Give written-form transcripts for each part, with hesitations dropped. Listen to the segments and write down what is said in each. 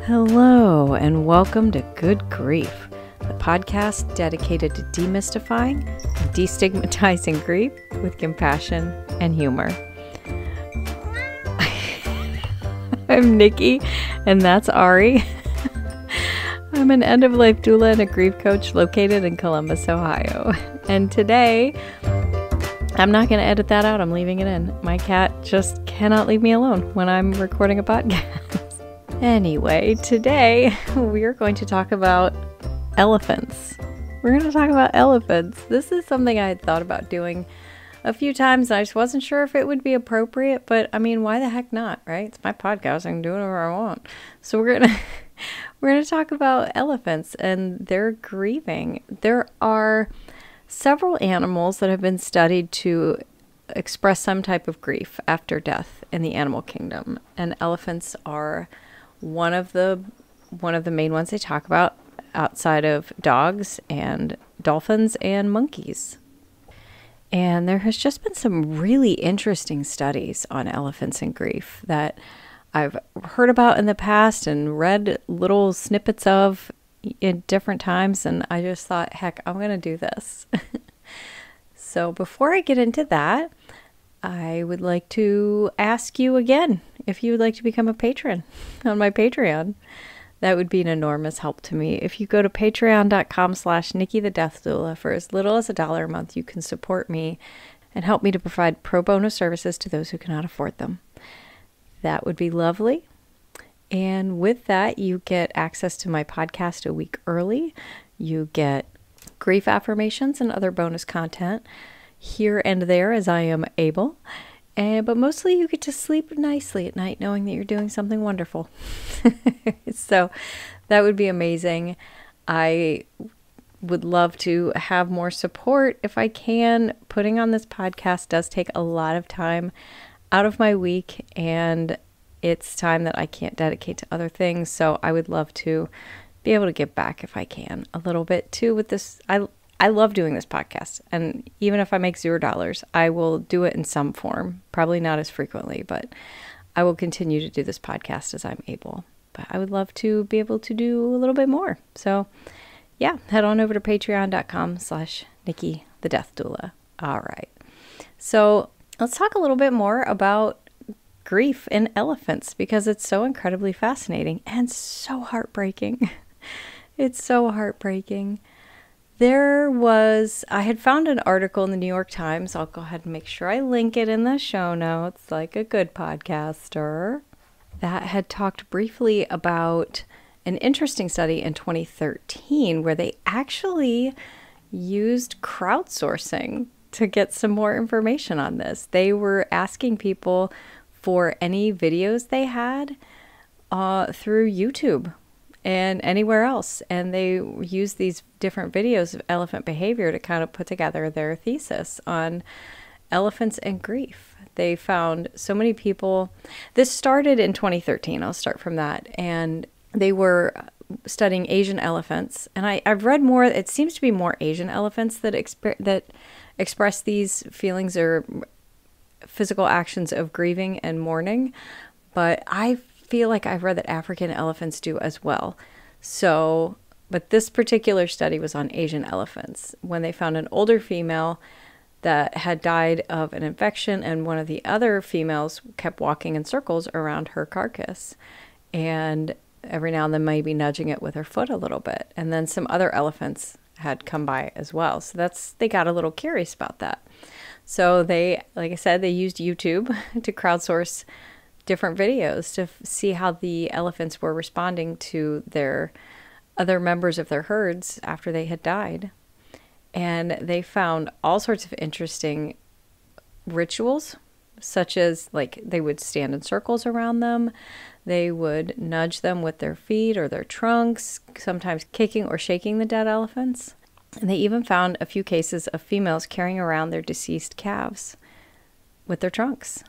Hello, and welcome to Good Grief, the podcast dedicated to demystifying and destigmatizing grief with compassion and humor. I'm Nikki, and that's Ari. I'm an end-of-life doula and a grief coach located in Columbus, Ohio. And today, I'm not going to edit that out. I'm leaving it in. My cat just cannot leave me alone when I'm recording a podcast. Anyway, today we're going to talk about elephants. We're going to talk about elephants. This is something I had thought about doing a few times, and I just wasn't sure if it would be appropriate, but I mean, why the heck not, right? It's my podcast. I can do whatever I want. So we're going to talk about elephants and their grieving. There are several animals that have been studied to express some type of grief after death in the animal kingdom, and elephants are one of the main ones they talk about outside of dogs and dolphins and monkeys. And there has just been some really interesting studies on elephants and grief that I've heard about in the past and read little snippets of in different times. And I just thought, heck, I'm going to do this. So before I get into that, I would like to ask you again if you would like to become a patron on my Patreon. That would be an enormous help to me. If you go to patreon.com/Nikki the Death Doula, for as little as $1 a month, you can support me and help me to provide pro bono services to those who cannot afford them. That would be lovely. And with that, you get access to my podcast a week early. You get grief affirmations and other bonus content here and there as I am able. But mostly you get to sleep nicely at night knowing that you're doing something wonderful. So that would be amazing. I would love to have more support if I can. Putting on this podcast does take a lot of time out of my week, and it's time that I can't dedicate to other things. So I would love to be able to give back if I can a little bit too with this. I love doing this podcast, and even if I make $0, I will do it in some form. Probably not as frequently, but I will continue to do this podcast as I'm able. But I would love to be able to do a little bit more. So yeah, head on over to patreon.com/Nikki the Death Doula. All right. So let's talk a little bit more about grief in elephants, because it's so incredibly fascinating and so heartbreaking. It's so heartbreaking. I had found an article in the New York Times. I'll go ahead and make sure I link it in the show notes like a good podcaster, that had talked briefly about an interesting study in 2013 where they actually used crowdsourcing to get some more information on this. They were asking people for any videos they had through YouTube and anywhere else. And they use these different videos of elephant behavior to kind of put together their thesis on elephants and grief. They found so many people. This started in 2013. I'll start from that. And they were studying Asian elephants. And I've read more. It seems to be more Asian elephants that express these feelings or physical actions of grieving and mourning. But I feel like I've read that African elephants do as well. So, but this particular study was on Asian elephants when they found an older female that had died of an infection, and one of the other females kept walking in circles around her carcass, and every now and then maybe nudging it with her foot a little bit. And then some other elephants had come by as well. So they got a little curious about that. So they, like I said, they used YouTube to crowdsource different videos to see how the elephants were responding to their other members of their herds after they had died. And they found all sorts of interesting rituals, such as like they would stand in circles around them. They would nudge them with their feet or their trunks, sometimes kicking or shaking the dead elephants. And they even found a few cases of females carrying around their deceased calves with their trunks.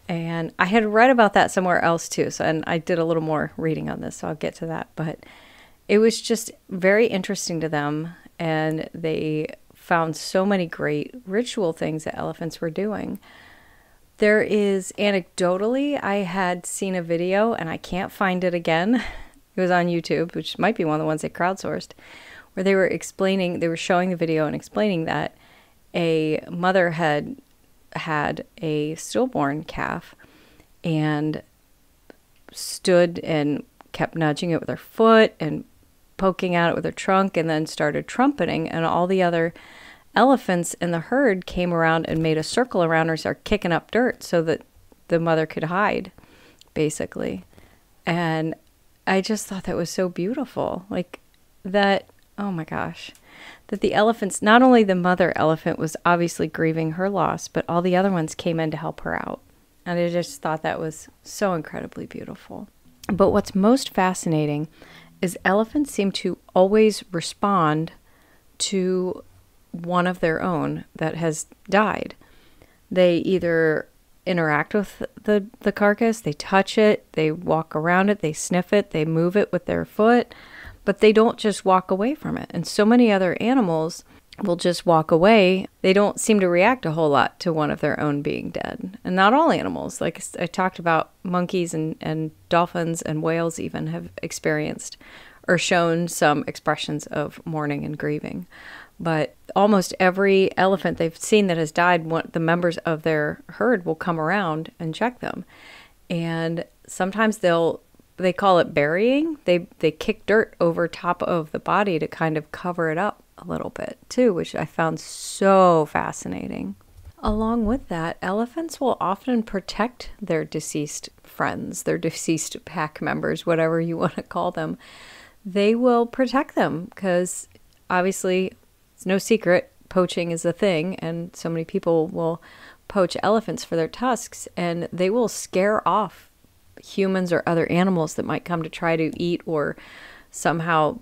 And I had read about that somewhere else too. And I did a little more reading on this, so I'll get to that. But it was just very interesting to them. And they found so many great ritual things that elephants were doing. There is, anecdotally, I had seen a video, and I can't find it again, It was on YouTube, which might be one of the ones they crowdsourced, where they were showing the video and explaining that a mother had a stillborn calf and stood and kept nudging it with her foot and poking at it with her trunk, and then started trumpeting, and all the other elephants in the herd came around and made a circle around her, started kicking up dirt so that the mother could hide, basically. And I just thought that was so beautiful. Like that, oh my gosh, that the elephants, not only the mother elephant was obviously grieving her loss, but all the other ones came in to help her out. And I just thought that was so incredibly beautiful. But what's most fascinating is elephants seem to always respond to one of their own that has died. They either interact with the carcass, they touch it, they walk around it, they sniff it, they move it with their foot, but they don't just walk away from it. And so many other animals will just walk away. They don't seem to react a whole lot to one of their own being dead. And not all animals. Like I talked about, monkeys and dolphins and whales even have experienced or shown some expressions of mourning and grieving. But almost every elephant they've seen that has died, the members of their herd will come around and check them. And sometimes they call it burying. They kick dirt over top of the body to kind of cover it up a little bit too, which I found so fascinating. Along with that, elephants will often protect their deceased friends, their deceased pack members, whatever you want to call them. They will protect them because obviously it's no secret poaching is a thing, and so many people will poach elephants for their tusks, and they will scare off humans or other animals that might come to try to eat or somehow,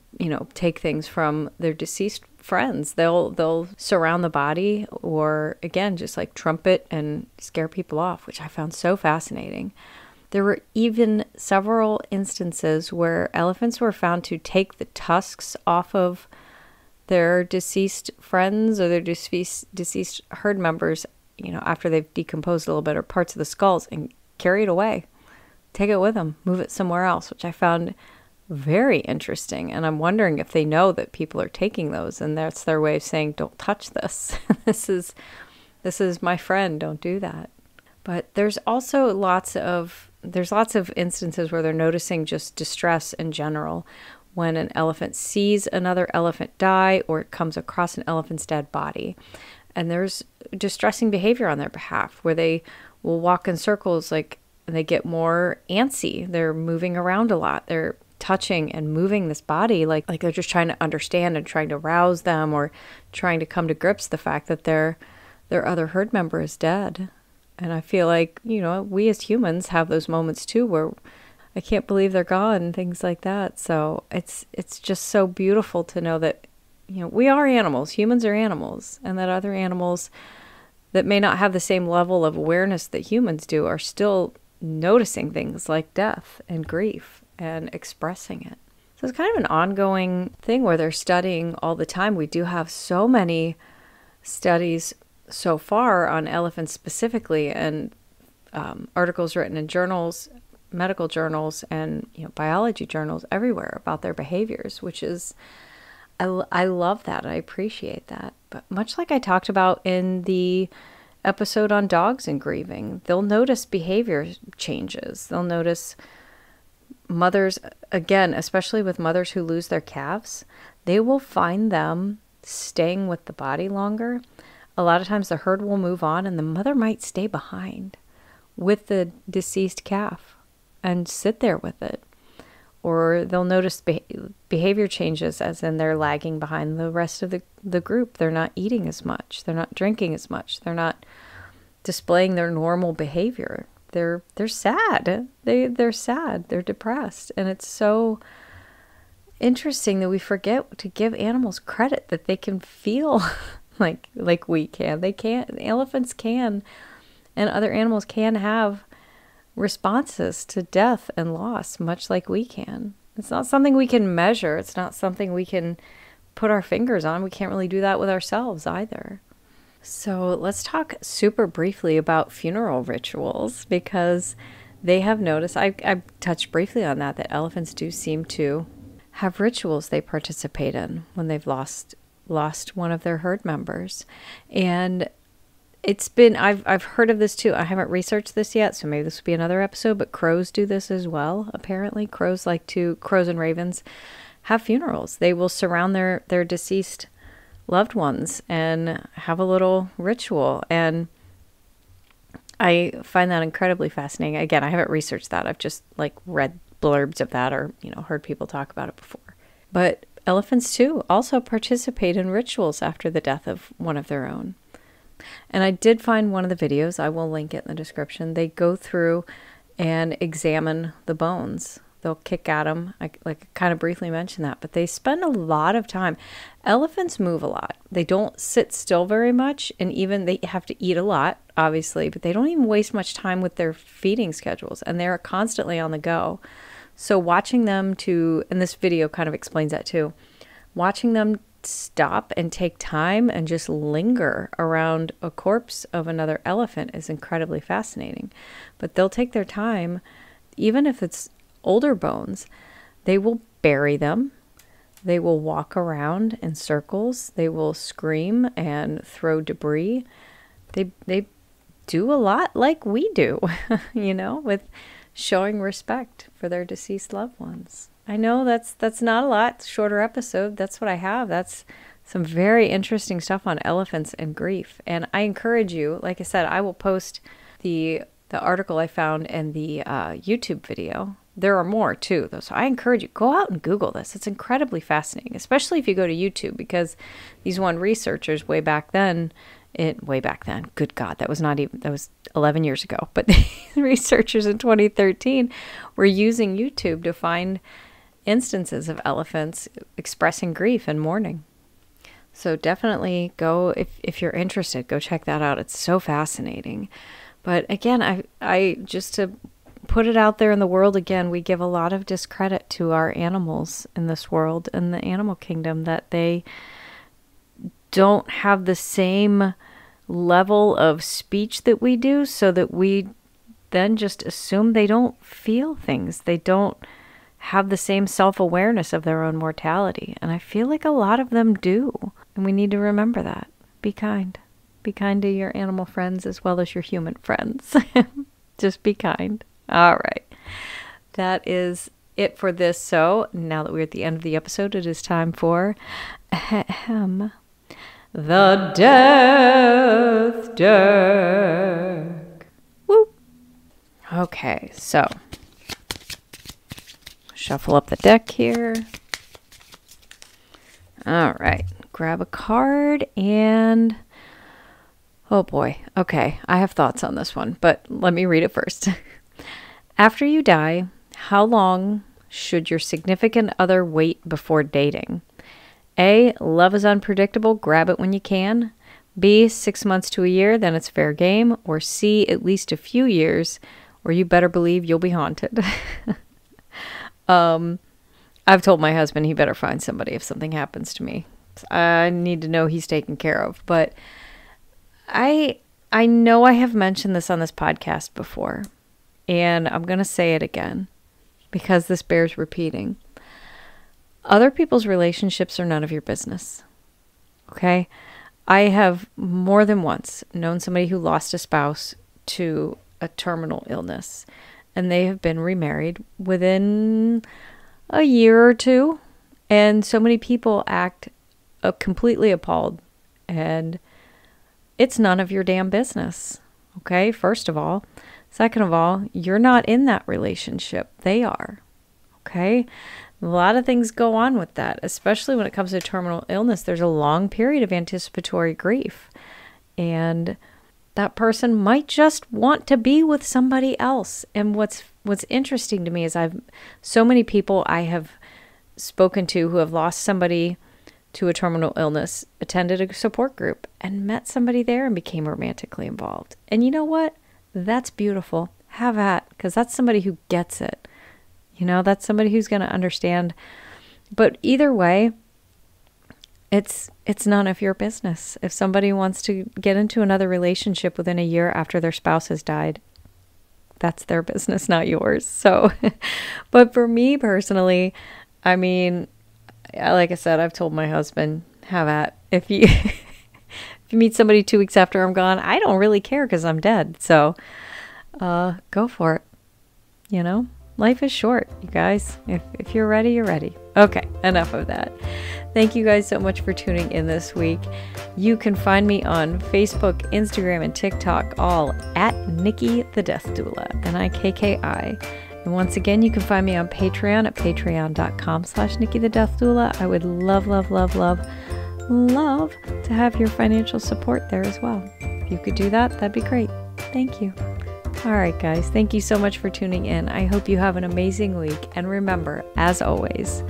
take things from their deceased friends. They'll surround the body, or again, just like trumpet and scare people off, which I found so fascinating. There were even several instances where elephants were found to take the tusks off of their deceased friends or their deceased herd members, after they've decomposed a little bit, or parts of the skulls, and carry it away. Take it with them, move it somewhere else, which I found very interesting. And I'm wondering if they know that people are taking those, and that's their way of saying, don't touch this. This is my friend, don't do that. But there's also lots of instances where they're noticing just distress in general. When an elephant sees another elephant die, or it comes across an elephant's dead body. And there's distressing behavior on their behalf, where they will walk in circles, like they get more antsy. They're moving around a lot. They're touching and moving this body like they're just trying to understand and trying to rouse them, or trying to come to grips the fact that their other herd member is dead. And I feel like, we as humans have those moments too, where I can't believe they're gone and things like that. So it's just so beautiful to know that, we are animals, humans are animals, and that other animals that may not have the same level of awareness that humans do are still noticing things like death and grief and expressing it. So it's kind of an ongoing thing where they're studying all the time. We do have so many studies so far on elephants specifically, and articles written in journals, medical journals, and biology journals everywhere about their behaviors, which is, I love that. I appreciate that. But much like I talked about in the episode on dogs and grieving, they'll notice behavior changes. They'll notice mothers, again, especially with mothers who lose their calves, they will find them staying with the body longer. A lot of times the herd will move on, and the mother might stay behind with the deceased calf and sit there with it. Or they'll notice behavior changes, as in they're lagging behind the rest of the group. They're not eating as much. They're not drinking as much. They're not displaying their normal behavior. They're sad. They're sad. They're depressed. And it's so interesting that we forget to give animals credit that they can feel like we can. They can't. Elephants can, and other animals can have responses to death and loss, much like we can. It's not something we can measure. It's not something we can put our fingers on. We can't really do that with ourselves either. So let's talk super briefly about funeral rituals, because they have noticed, I touched briefly on that elephants do seem to have rituals they participate in when they've lost one of their herd members. And it's been, I've heard of this too. I haven't researched this yet, so maybe this will be another episode, but crows do this as well. Apparently crows and ravens have funerals. They will surround their deceased loved ones and have a little ritual. And I find that incredibly fascinating. Again, I haven't researched that. I've just like read blurbs of that or, heard people talk about it before. But elephants too also participate in rituals after the death of one of their own. And I did find one of the videos, I will link it in the description. They go through and examine the bones. They'll kick at them. I kind of briefly mentioned that, but they spend a lot of time. Elephants move a lot. They don't sit still very much, and even they have to eat a lot, obviously, but they don't even waste much time with their feeding schedules, and they're constantly on the go. So watching them and this video kind of explains that too, watching them stop and take time and just linger around a corpse of another elephant is incredibly fascinating. But they'll take their time, even if it's older bones. They will bury them. They will walk around in circles. They will scream and throw debris. They do a lot like we do, with showing respect for their deceased loved ones. I know that's not a lot. It's a shorter episode. That's what I have. That's some very interesting stuff on elephants and grief. And I encourage you, like I said, I will post the article I found and the YouTube video. There are more too, though. So I encourage you, go out and Google this. It's incredibly fascinating, especially if you go to YouTube, because these researchers way back then, good God, that was 11 years ago. But the researchers in 2013 were using YouTube to find instances of elephants expressing grief and mourning. So definitely go, if you're interested, go check that out. It's so fascinating. But again, I just to put it out there in the world again, we give a lot of discredit to our animals in this world, in the animal kingdom, that they don't have the same level of speech that we do, so that we then just assume they don't feel things. They don't have the same self-awareness of their own mortality. And I feel like a lot of them do. And we need to remember that. Be kind. Be kind to your animal friends as well as your human friends. Just be kind. All right. That is it for this. So now that we're at the end of the episode, it is time for the Death Deck. Woo! Okay, so shuffle up the deck here. All right, grab a card and, oh boy, okay, I have thoughts on this one, but let me read it first. After you die, how long should your significant other wait before dating? A, love is unpredictable, grab it when you can. B, 6 months to a year, then it's fair game. Or C, at least a few years, or you better believe you'll be haunted. I've told my husband he better find somebody if something happens to me. I need to know he's taken care of. But I know I have mentioned this on this podcast before, and I'm going to say it again because this bears repeating. Other people's relationships are none of your business. Okay? I have more than once known somebody who lost a spouse to a terminal illness, and they have been remarried within a year or two, and so many people act completely appalled, and it's none of your damn business. Okay, first of all. Second of all, you're not in that relationship. They are. Okay? A lot of things go on with that, especially when it comes to terminal illness. There's a long period of anticipatory grief, and that person might just want to be with somebody else. And what's interesting to me is so many people I have spoken to who have lost somebody to a terminal illness, attended a support group and met somebody there and became romantically involved. And you know what? That's beautiful. Have at, because that's somebody who gets it. That's somebody who's going to understand. But either way, it's none of your business. If somebody wants to get into another relationship within a year after their spouse has died, that's their business, not yours. So, but for me personally, I mean, like I said, I've told my husband, have at. If you if you meet somebody 2 weeks after I'm gone, I don't really care because I'm dead. So go for it. You know, life is short, you guys. If you're ready, you're ready. Okay, enough of that. Thank you guys so much for tuning in this week. You can find me on Facebook, Instagram, and TikTok, all at Nikki the Death Doula, Nikki. And once again, you can find me on Patreon at patreon.com/Nikki the Death Doula. I would love, love, love, love, love to have your financial support there as well. If you could do that, that'd be great. Thank you. All right, guys, thank you so much for tuning in. I hope you have an amazing week. And remember, as always,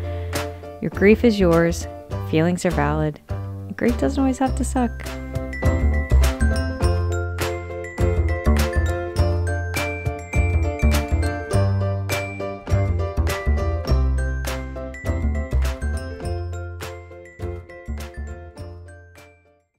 your grief is yours, feelings are valid. Grief doesn't always have to suck.